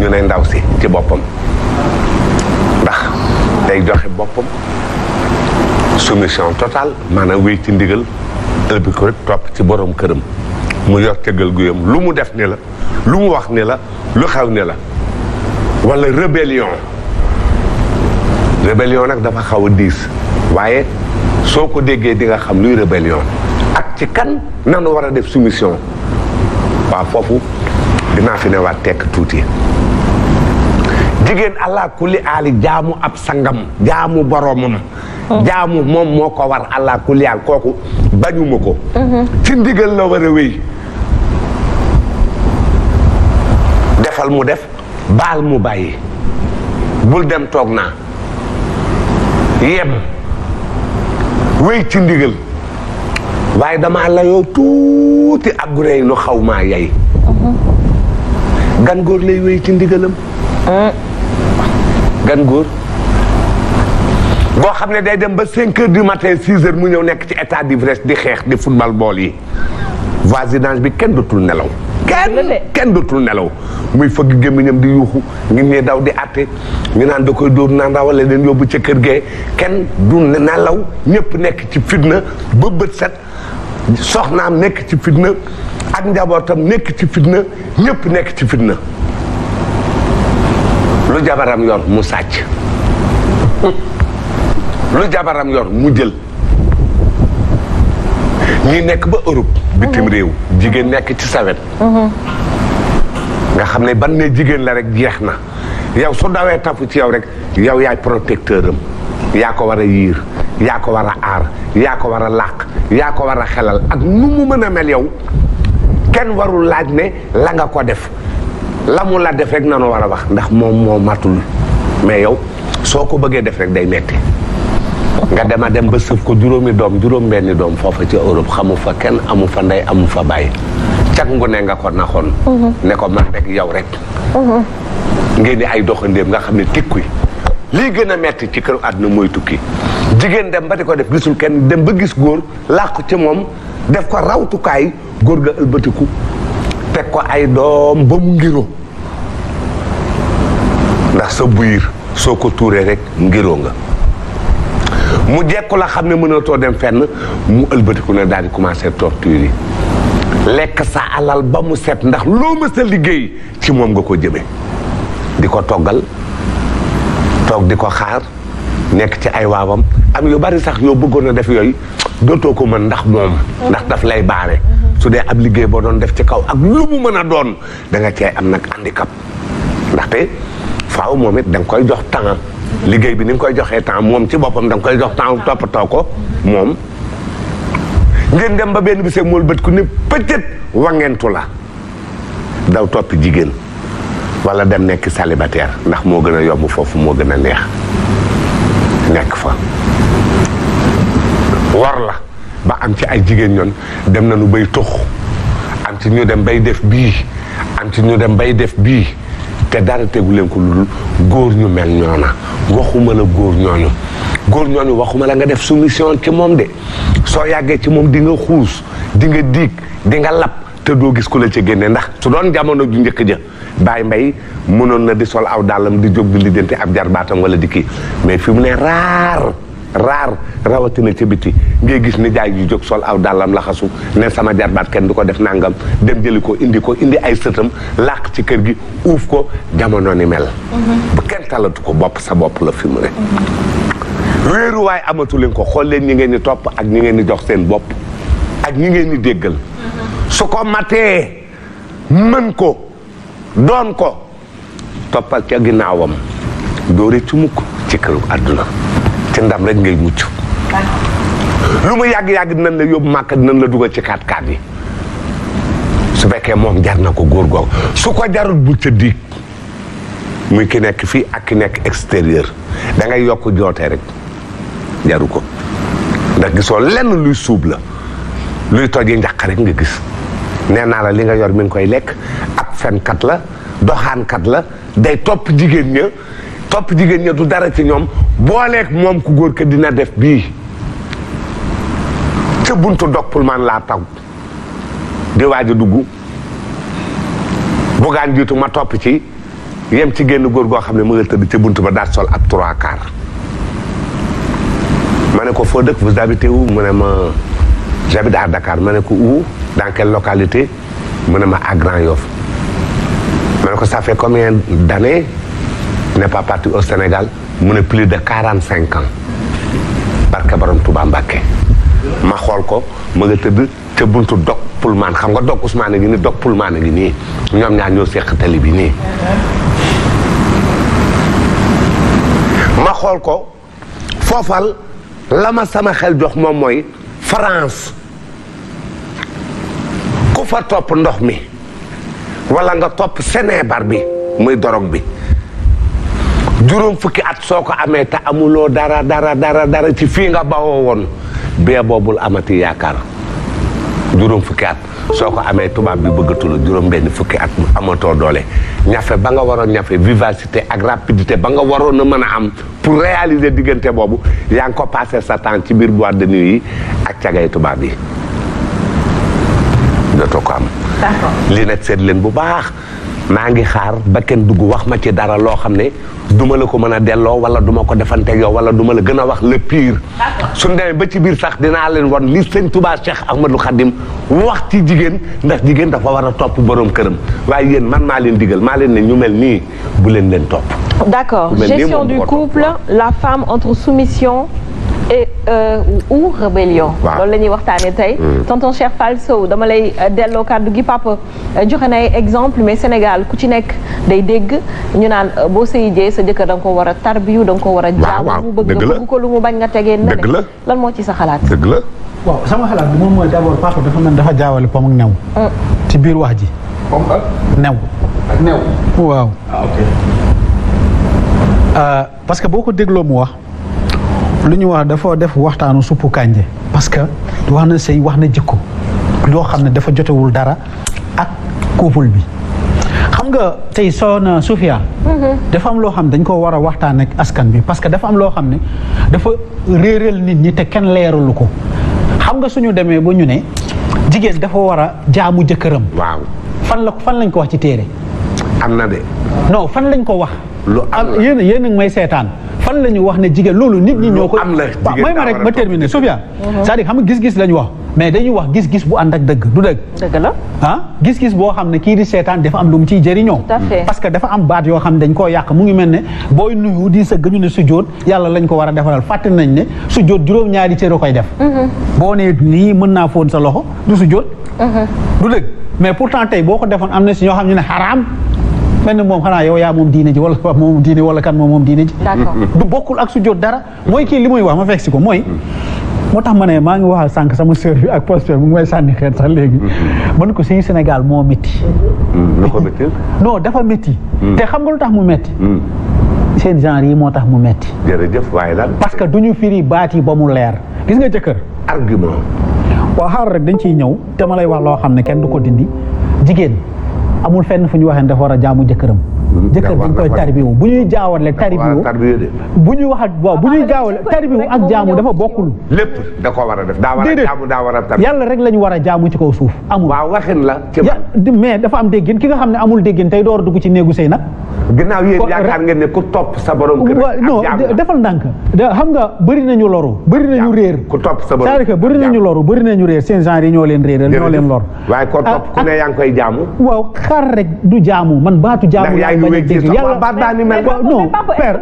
ñu ne ndaw si ci boppam ndax day joxe boppam soumission totale maanaam wéy ci ndigal ëlbi ko rek topp ci borom këram mu yor cëggal guyam lu mu def ne la lu mu wax ne la lu xew ne la wala rébellion nag dafa xaw a diis waaye soo ko déggee di nga xam luy rébellion ak ci kan nanu war a def soumission waaw foofu dinaa fi ne waat tekk tuuti jigéen allah kulli aali jaamu ab sangam jaamu boromam jaamu moom moo ko war allah kulli aal kooku bañuma ko ci ndigal la war a wéy defal mu def baal mu bàyyi bul dem toog naa yem wéy ci ndigal waaye dama layoo tuuti ak gurey nu xaw maa yey gan góor lay wéy ci ndigalam gan góor boo xam ne day dem ba 5 heures du matin 6 heures mu ñëw nekk ci état d'ivresse di xeex di football bool yi voisinage bi kenn dootul nelaw kenn dootul nelaw muy fëgg gémmiñam di yuuxu ngi ñee daw di àtte ñu naan da koy dóor naan rawale leen yóbbu ca kër gee kenn du nelaw ñëpp nekk ci fitna ba bët set soxnaam nekk ci fitna ak njabootam nekk ci fitna ñëpp nekk ci fitna lu jabaram yor mu sàcc lu jabaram yor mu jël ñi nekk ba Europe bitim réew jigéen nekk ci sawet nga xam ne ban ne jigéen la rek jeex na yow su dawee tafu ci yow rek yow yaay protecteur am yaa ko war a yiir yaa ko war a aar yaa ko war a làq yaa ko war a xelal ak nu mu mën a mel yow kenn warul laaj ne la nga ko def la mu la def rek nanu war a wax ndax moom moo matul mais yow soo ko bëggee def rek day metti nga dema dem ba sëf ko juróom benni doom foofa ci Europe xamu fa kenn amu fa ndey amu fa bàyyi cag Ngoné nga ko naxoon ne ko man rek yow rek ngeen di ay doxandéem nga xam ne tikkuy lii gën a metti ci këru àdduna mooy tukki jigéen dem ba di ko def gisul kenn dem ba gis góor làqu ci moom def ko rawtukaay góor ga ëlbatiku teg ko ay doom ba mu ngiro ndax sa buyir soo ko tuuree rek ngiroo nga mu jekku la xam ne mënatoo dem fenn mu ëlbatiku ne daal di commencé torture yi lekk sa alal ba mu set ndax loo mës a liggéey ci moom nga ko jëme di ko toggal toog di ko xaar nekk ci ay waawam am yu bari sax yoo bëggoon a def yooyu dootoo ko mën ndax moom ndax daf lay baare su dee ab liggéey boo doon def ci kaw ak lu mu mën a doon da nga cee am nag handicap ndaxte faaw moom it da nga koy jox temps liggéey bi ni nga koy joxee temps moom ci boppam da nga koy jox temps toppatoo ko moom ngeen dem ba benn bisee mool bët ku ne peut-être wangentu la daw toppi jigéen wala dem nekk célibataire ndax moo gën a yomb foofu moo gën a neex nekk fa war la ba am ci ay jigéen ñoon dem nañu bay tux am ci ñu dem bay def bii am ci ñu dem bay def bii te dara tegu leen ko lu dul góor ñu mel ñoona waxuma la góor ñooñu waxuma la nga def soumission ci moom de soo yàggee ci moom di nga xuus di nga diig di nga lab te doo gis ku la ci génne ndax su doon jamono ju njëkk ja Baye Mbaye mënoon na di sol aw dàllam di jóg di lijjanti ab jarbaatam wala di kii mais fi mu ne raar rawatina ca biti ngay gis ni jaay yu jóg sol aw dàllam laxasu ne sama jarbaat kenn du ko def nangam dem jëli ko indi ay sëtam làq ci kër gi uuf ko jamono ni mel bu kenn talatu ko bopp sa bopp la fi mu ne wéeruwaay amatu leen ko xool leen ñi ngeen di topp ak ñi ngeen di jox seen bopp ak ñi ngeen di déggal su ko matee mën ko doon ko toppal ca ginnaawam doo rëccu mukk ci këru àdduna ci ndam rek ngay mucc lu mu yàgg-yàgg dinañ la yóbbu màkk dinañ la dugal ci 4x4 yi su fekkee moom jar na ko góor googu su ko jarul bul ca diig muy ki nekk fii ak ki nekk extérieur da ngay yokk jootee rek jaru ko ndax gisoo lenn luy suub la luy tojee njaq rek nga gis nee naa la li nga yor mi ngi koy lekk ab fenkat la doxaankat la day topp jigéen ña du dara ci ñoom booleeg moom ku góor ka dina def bii ca buntu doppul man laa taw di waaj a dugg bugaan jiitu ma topp ci yem ci génn góor goo xam ne mu nga tëdd ca buntu ba daal sol ab 3/4 ma ne ko foo dëkk vous habitez où mu ne ma j'habite à Dakar ma ne ko où dans quelle localité mu ne ma à Grand Yoff ma ne ko ça fait combien d'années n'est pas parti au Sénégal mu ne plus de 45 ans barke borom Touba Mbacké ma xool ko ma nga tëdd ca buntu dog Pullman xam nga dog Ousmane a ngi nii dog Pullman a ngi nii ñoom ñaar ñoo seq tali bi nii ma xool ko foofal la ma sama xel jox moom mooy France ku fa topp ndox mi wala nga topp Sénégal bi muy dorog bi juróom fukki at soo ko amee te amuloo dara ci fii nga bawoo woon bee boobul amati yaakaar juróom fukki at soo ko amee tubaab bi bëggatul juróom benn fukki at amatoo doole ñafe ba nga waroon ñafe vivacité ak rapidité ba nga waroon a mën a am pour réaliser diggante boobu yaa ngi ko passé sa temps ci biir boîte de nuit yi ak cagay tubaab yi dootoo ko am. d'accord lii nag seet leen bu baax maa ngi xaar ba kenn dugg wax ma ci dara loo xam ne duma la ko mën a delloo wala duma ko defanteeg yow wala duma la gën a wax le pire. suñ demee ba ci biir sax dinaa leen won li sëñ Touba Cheikh Ahmadou Khadim wax ci jigéen ndax jigéen dafa war a topp borom këram waaye yéen man maa leen digal maa leen ne ñu mel nii bu leen leen topp. d'accord gestion du couple la femme entre soumission et ou rébellion. waaw loolu la ñuy waxtaanee tey. tonton Cheikh Fall Sow dama lay delloo kàddu gi papa joxe na ay exemple mais Sénégal ku ci nekk day dégg ñu naan boo sëy jee sa jëkkër da nga ko war a tarbiyu da nga ko war a. jaamu mu bëgg nga bëgg ko lu mu bañ nga tegee. dëgg la lan moo ci sa xalaat. dëgg la. waaw sama xalaat bi moom mooy d'abord papa dafa mel dafa jaawale pom ak new. ci biir wax ji. pom ak new. ak new. waaw. ah ok. parce que boo ko dégloo mu wax. lu ñu wax dafa def waxtaanu suppu kànje parce que wax na sëy wax na jikko loo xam ne dafa jotewul dara ak couple bi xam nga tey soxna Soufia dafa am loo xam ne dañ ko war a waxtaan ak askan bi parce que dafa am loo xam ne dafa réeral nit ñi te kenn leeralu ko xam nga suñu demee ba ñu ne jigéen dafa war a jaamu jëkkëram. waaw fan lañ ko wax ci téere. am na de. non fan lañ ko wax. lu am la yéen a ngi may seetaan. fan la ñu wax ne jigéen loolu nit ñi ñoo ko am la waaw may ma rek ma terminer Sophia c'est-à-dire xam nga gis-gis la ñu wax mais dañuy wax gis-gis bu ànd ak dëgg du dëgg. dëgg la ah gis-gis boo xam ne kii di seetaan dafa am lu mu ciy jëriñoo. tout à fait parce que dafa am baat yoo xam ne dañ koo yàq mu ngi mel ne booy nuyu di sa gëñu ne sujjóot yàlla lañ ko war a defalal fàtte nañ ne sujjóot juróom-ñaari cër a koy def. boo nee nii mën naa foon sa loxo du sujjóot. du dëgg mais pourtant tey boo ko defoon am na si ñoo xam ñu ne xaraam. mel moom xanaa yow yaa moom diine ji wala moom diine wala kan moom diine ji. du bokkul ak su jot dara mooy kii li muy wax ma fekk si ko mooy. moo tax ma ne maa ngi waxal sànq sama sœur bi ak Prospère mu ngi may sànni xeet sax léegi. man ko si Sénégal moo métti. lu ko métti. non dafa métti. te xam nga lu tax mu métti. seen genre yi moo tax mu métti. jërëjëf waaye daal. parce que du ñu firi baat yi ba mu leer gis nga jëkkër. argument. waaw xaaral rek dañ ciy ñëw te ma lay wax loo xam ne kenn du ko dindi jigéen. amul fenn fu ñu waxee dafa war a jaamu jëkkëram. jëkkër dañ koy tarbiwu bu ñuy jaawale tarbiwu bu ñuy wax waaw bu ñuy jaawale tarbiwu ak jaamu dafa bokkul. lépp da ko war a def daa war a jaamu daa war a tarbiwu. yàlla rek la ñu war a jaamu ci kaw suuf amul. waaw waxin la ci mais dafa am déggin ki nga xam ne amul déggin tey door a dugg ci néegu sëy nag. ginnaaw yéen yaakaar ngeen ne ku topp sa borom kër. non defal ndànk xam nga bëri nañu loru. bëri nañu réer ku topp sa borom c'est-à-dire que bëri nañu loru bëri nañu réer seen genre yi ñoo leen réeral ñoo leen lor. waaye ko topp ku ne yaa ngi koy jaamu. waaw xaar rek du jaamu man baatu jaamu laay bañ a dégg yàlla non père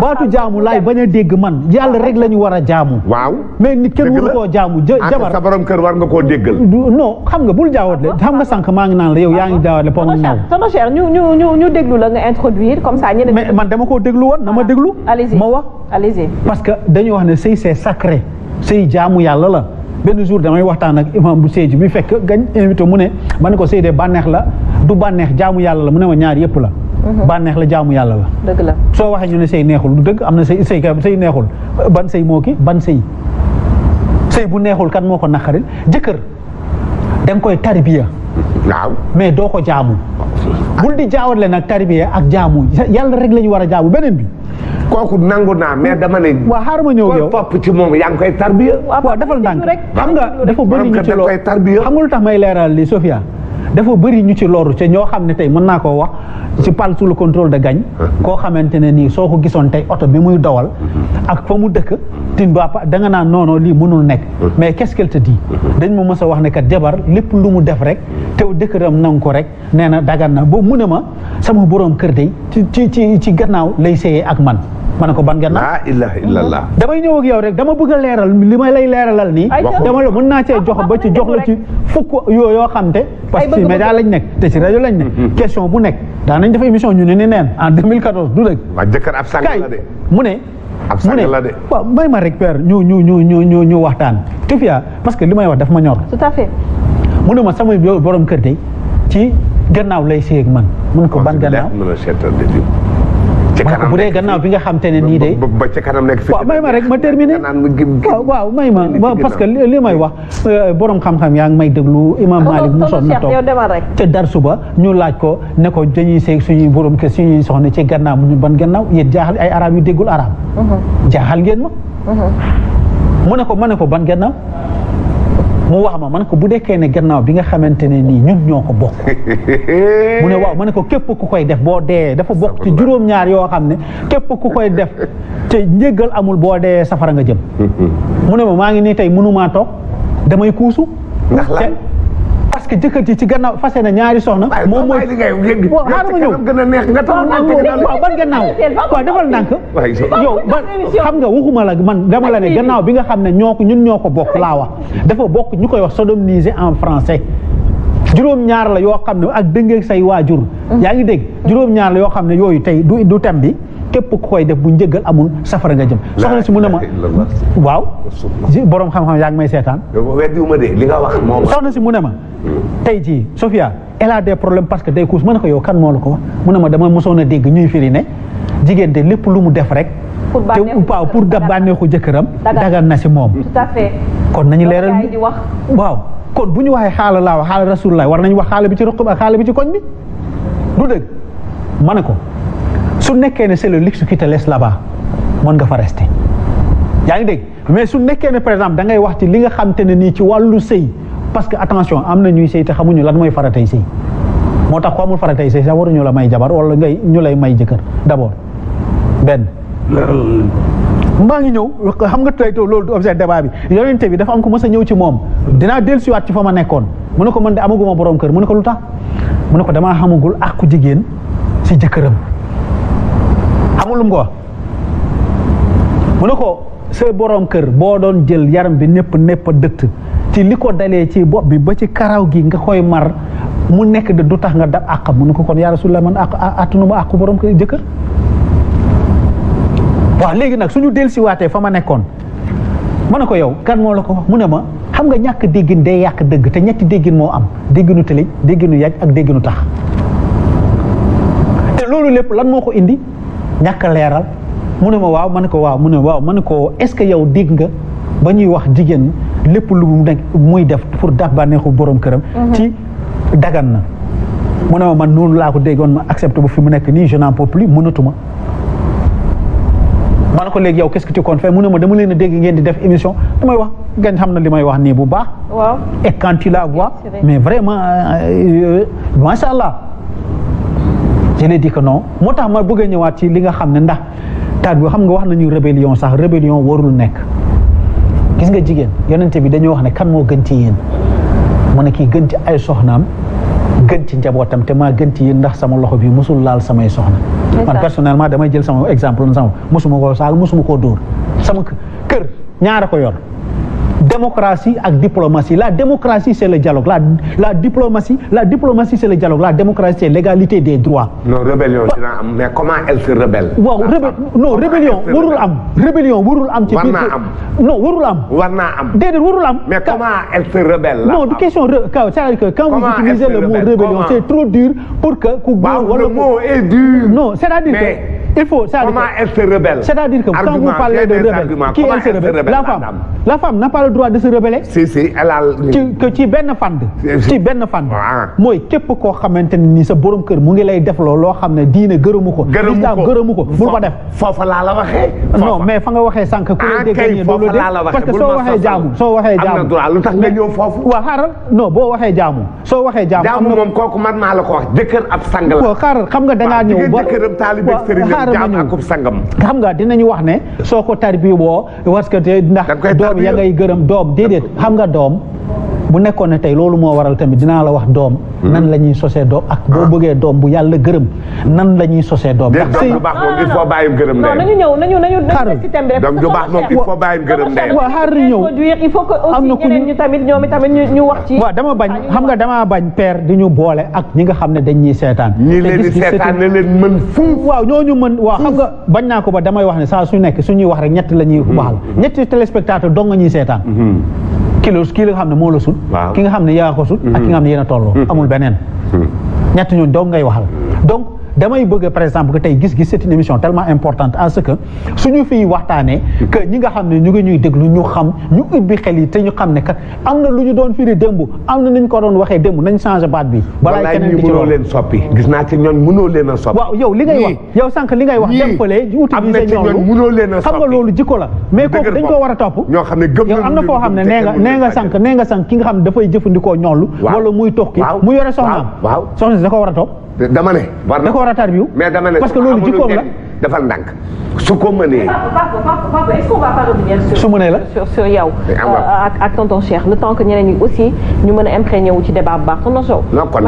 baatu jaamu laay bañ a dégg man yàlla rek la ñu war a jaamu. waaw mais nit kenn waru koo jaamu jabar sa borom kër war nga koo déggal. non xam nga bul jaawatle xam nga sànq maa ngi naan la yow yaa ngi jaawatle pom naw. tonton Cheikh ñu déglu la nga introduire comme ça ñeneen. mais man dama koo déglu woon na ma déglu. allez-y ma wax allez-y. parce que dañuy wax ne sëy c'est sacré sëy jaamu yàlla la. benn jour damay waxtaan ak imam bu Sédhiou bi fekk gañ invité mu ne ma ne ko sëy de bànneex la du bànneex jaamu yàlla la mu ne ma ñaar yëpp la. bànneex la jaamu yàlla la. dëgg la soo waxee ñu ne sëy neexul du dëgg am na sëy neexul ban sëy moo ki ban sëy bu neexul kan moo ko naqaril jëkkër da nga koy tarbiya. waaw mais doo ko jaamu. bul di jaawatle nag tarbiya ak jaamu yàlla rek la ñu war a jaamu beneen bi. kooku nangu naa mais dama ne. waaw xaaral ma ñëw yow topp ci moom yaa ngi koy tarbiya. waaw defal ndànk xam nga dafa bëri ñu ci loolu xam nga lu tax may leeral li Sophia dafa bëri ñu ci loru te ñoo xam ne tey mën naa koo wax je parle sous le contrôle de Gagne koo xamante ne nii soo ko gisoon tey oto bi muy dawal ak fa mu dëkk tin ba da nga naan non non lii mënul nekk mais qu'est-ce qu'elle te dit dañ ma mës a wax ne kat jabar lépp lu mu def rek tew dëkkëram nangu ko rek nee na dagan na boobu mu ne ma sama borom kër day ci gannaaw lay séyee ak man ma ne ko ban gannaaw la ilaha illallah damay ñëw ak yow rek dama bëgg a leeral li may lay leeralal nii dama la mën naa cee jox ba ci jox la ci fukk yoo xam te parce que ci média lañ nekk te ci rajo lañ nekk question bu nekk daan nañ def émission ñu ne ni neen en 2014 du dëgg waa jëkkër ab sang la de mu ne ab sang la de waaw may ma rek père ñu waxtaan Tufia parce que li may wax daf ma ñor tout à fait mu ne ma sama borom kër de ci gannaaw lay séy ak man mu ne ko ban gannaaw bu dee gannaaw bi nga xam te ne nii de ba ca kanam nekk fi waaw may ma rek ma terminer waaw may ma parce que li may wax borom xam-xam yaa ngi may déglu imam Malik mosoon na toog ca dar suba ñu laaj ko ne ko dañuy seeg suñuy borom kër suñuy soxna ci gannaaw mu ñu ban gannaaw yéen jaaxal ay arab yu déggul arab jaaxal ngeen ma ma ne ko ban gannaaw mu wax ma ne ko bu dekkee ne gannaaw bi nga xamante ne nii ñun ñoo ko bokk mu ne waaw ma ne ko képp ku koy def boo dee dafa bokk ci juróom-ñaar yoo xam ne képp ku koy def te njéggal amul boo dee safara nga jëm mu ne ma maa ngi nii tey mënumaa toog damay kuusu ndax lan parce que jëkkër ji ci gannaaw fase na ñaari soxna moom mooy xaaral ma ñëw gën a neex nga tax waaw ban gannaaw waaw defal ndànk yow ban xam nga waxuma la man dama la ne gannaaw bi nga xam ne ñun ñoo ko bokk laa wax dafa bokk ñu koy wax sodomniser en français juróom-ñaar la yoo xam ne ak dëngeeg say waajur yaa ngi dégg juróom-ñaar la yoo xam ne yooyu tey du thème bi képp ku koy def bu njëggal amul safara nga jëm soxna si mu ne ma waaw borom xam-xam yaa ngi may seetaan weddiwuma de li nga wax moom soxna si mu ne ma tey jii Sophia elle a des problèmes parce que day kuus ma ne ko yow kan moo la ko wax mu ne ma dama mosoon a dégg ñuy firi ne jigéen de lépp lu mu def rek te pour dab bànneexu jëkkëram dagan na si moom tout à fait kon nañu leeral waaw kon bu ñu waxee xaala laa wax xaala rasulullah war nañu wax xaala bi ci ruq ak xaala bi ci koñ bi du dëgg ma ne ko su nekkee ne c'est le luxe qui te laisse là-bas mën nga fa rester yaa ngi dégg mais su nekkee ne par exemple da ngay wax ci li nga xam te ne nii ci wàllu sëy parce que attention am na ñuy sëy te xamuñu lan mooy faratay sëy moo tax ko amul faratay sëy sax waruñu la may jabar wala ñu lay may jëkkër d'abord benn maa ngi ñëw xam nga tey loolu du objet débat bi yonente bi dafa am ko mës a ñëw ci moom dinaa dellusiwaat ci fa ma nekkoon mu ne ko man de amaguma borom kër mu ne ko lu tax mu ne ko damaa xamagul àqu jigéen si jëkkëram xamul lu mu ko wax mu ne ko sa borom kër boo doon jël yaram bi népp dëtt ci li ko dalee ci bopp bi ba ci karaw gi nga koy mar mu nekk de du tax nga dab àqam mu ne ko kon yaa Rasulullah man attunu ma àqu borom kër jëkkër waaw léegi nag suñu dellusiwaatee fa ma nekkoon ma ne ko yow kan moo la ko wax mu ne ma xam nga ñàkk déggin day yàq dëgg te ñetti déggin moo am dégginu tëlëj dégginu yaj ak dégginu tax te loolu lépp lan moo ko indi ñàkk leeral mu ne ma waaw ma ne ko waaw mu ne waaw ma ne ko est-ce que yow dégg nga ba ñuy wax jigéen lépp lu mu nekk muy def pour daf bànneexu borom këram ci dagan na mu ne ma man noonu laa ko déggoon ma accepté ba fi mu nekk nii je n'en peux plus mënatuma ma ne ko léegi yow qu'est-ce que tu comptes faire mu ne ma dama leen a dégg ngeen di def émission damay wax ngeen xam na li may wax nii bu baax waaw et quand tu la vois mais vraiment macha allah je l'ai dit que non moo tax ma bëgg a ñëwaat ci li nga xam ne ndax taat bi xam nga wax nañu rébellion sax rébellion warul nekk gis nga jigéen yonente bi dañoo wax ne kan moo gën ci yéen mu ne kii gën ci ay soxnaam gën ci njabootam te maa gën ci yéen ndax sama loxo bi mosul laal samay soxna man personnellement damay jël sama exemple sama mosuma koo saaga mosuma koo dóor sama kër ñaara ko yor démocratie ak diplomatie la démocratie c'est le dialogue la diplomatie c'est le dialogue la démocratie c'est l'égalité des droits. non rébellion dina am mais comment elle se rebelle. waaw rébellion warul am. rébellion warul am ci biir war naa am. non warul am. war naa am. déedéet warul am. mais comment elle se rebelle. non du question c'est-à-dire que quand vous utilisez le mot rébellion c'est trop dur pour que ku góor wala le mot est dur. non c'est-à-dire que il faut comment elle se rebelle. c'est-à-dire que quand vous parlez de rebelle qui elle se rebelle la femme n'a pas le droit de se rebeller. si elle a. ci benn fànn. ci benn fànn. mooy képp koo xamante ni sa borom kër mu ngi lay def loo xam ne diine gërëmu ko. gërëmu ko bul ko def. foofa laa la waxee. non mais fa nga waxee sànq. ku lay dégg foofa laa la waxee parce que soo waxee jaamu. am na droit lu tax nga ñëw foofu. waaw xaaral non boo waxee jaamu. soo waxee jaamu jaamu moom kooku man maa la ko wax jëkkër ab sang la. waaw xaaral xam nga dangaa ñëw ba jëkkëram taalibe sëriñam jaam akub sangam. xam nga dinañu wax ne soo ko tarbi woo parce que ndax doom ya ngay gërëm doom déedéet xam nga doom bu nekkoon ne tey loolu moo waral tamit dinaa la wax doom nan la ñuy sosee doom ak boo bëggee doom bu yàlla gërëm nan la ñuy sosee doom. ndax doom ju baax moom il faut bàyyim gërëm ndeyam. non nañu système bi rek. doom ju baax moom il faut bàyyim gërëm ndeyam. waaw xaar ñëw il faut que aussi ñeneen ñu tamit ñoom itamit ñu wax ci. waaw dama bañ xam nga damaa bañ père di ñu boole ak ñi nga xam ne dañ ñuy seetaan. ñi leen di seetaan ne leen mën fuuf. waaw ñooñu mën waaw xam nga bañ naa ko ba damay wax ne saa su nekk suñuy wax rek ñett la ñuy waxal ñetti téléspectateur dong nga ñuy seetaan. kii la nga xam ne moo la sut ki nga xam ne yaa ko sut ak ki nga xam ne yéen a tolloo amul beneen ñett ñooñu dong ngay waxal donc damay bëgg par exemple que tey gis-gis c'est une émission tellement importante à ce que suñu fiy waxtaanee que ñi nga xam ne ñu ngi ñuy déglu ñu xam ñu ubbi xel yi te ñu xam ne kat am na lu ñu doon firi démb am na nañ ko doon waxee démb nañ changé baat bi balaa keneen di ci mënoo leen soppi gis naa ci ñoon mënoo leen a soppi waaw yow li ngay wax yow sànq li ngay wax dem fële utiliser ñoom xam nga loolu jikko la mais kooku dañ ko war a topp ñoo xam ne gëm yow am na foo xam ne nee nga sànq ki nga xam ne dafay jëfandikoo ñoolu wala muy tox ki mu yore soxnaam soxna si da ko war a topp dama ne war na da ko war a tarbiyu mais dama ne parce que loolu jikkoom la defal ndànk su ko mënee. Papa est-ce qu'on va pas revenir su mënee la sur yow ak tonton Cheikh le temps que ñeneen ñi aussi ñu mën a imprégné wu ci débat bu baax tonton Sow. non kon